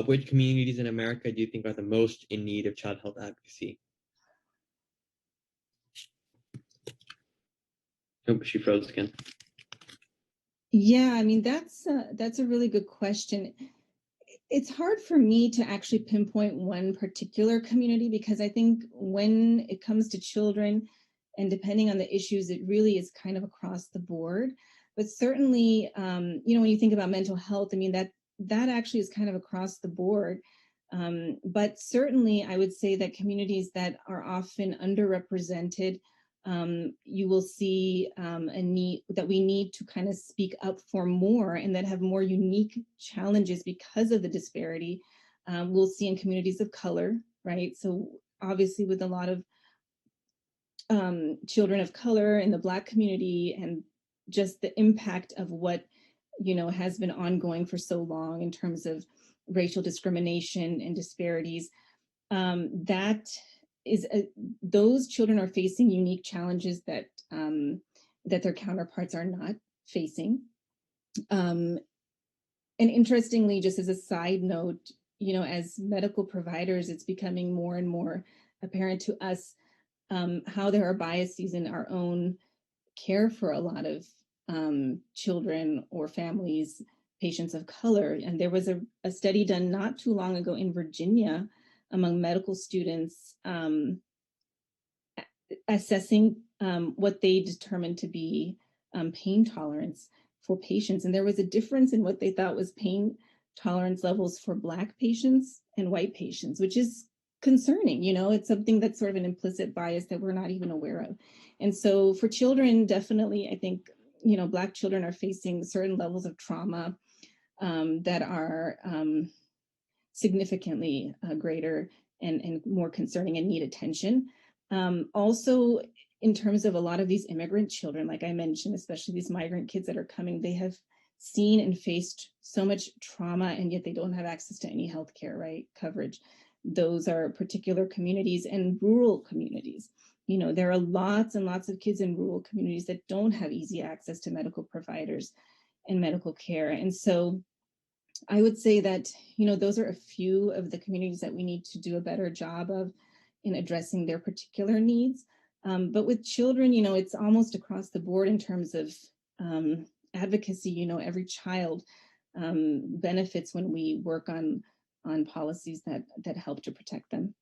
Which communities in America do you think are the most in need of child health advocacy? Oh, she froze again. Yeah, I mean, that's a really good question. It's hard for me to actually pinpoint one particular community because I think when it comes to children and depending on the issues, it really is kind of across the board. But certainly, when you think about mental health, I mean, that actually is kind of across the board. But certainly, I would say that communities that are often underrepresented, you will see a need that we need to kind of speak up for more and that have more unique challenges because of the disparity. We'll see in communities of color, right? So obviously with a lot of children of color in the Black community and just the impact of what, has been ongoing for so long in terms of racial discrimination and disparities. That is those children are facing unique challenges that their counterparts are not facing. And interestingly, just as a side note, as medical providers, it's becoming more and more apparent to us how there are biases in our own care for a lot of children or families, patients of color. And there was a study done not too long ago in Virginia among medical students assessing what they determined to be pain tolerance for patients. And there was a difference in what they thought was pain tolerance levels for Black patients and white patients, which is concerning. It's something that's sort of an implicit bias that we're not even aware of. And so for children, definitely, I think, Black children are facing certain levels of trauma that are significantly greater and more concerning and need attention. Also, in terms of a lot of these immigrant children, like I mentioned, especially these migrant kids that are coming, they have seen and faced so much trauma, and yet they don't have access to any healthcare, right, coverage. Those are particular communities and rural communities. There are lots and lots of kids in rural communities that don't have easy access to medical providers and medical care. And so I would say that, those are a few of the communities that we need to do a better job of in addressing their particular needs. But with children, it's almost across the board in terms of advocacy. Every child benefits when we work on policies that help to protect them.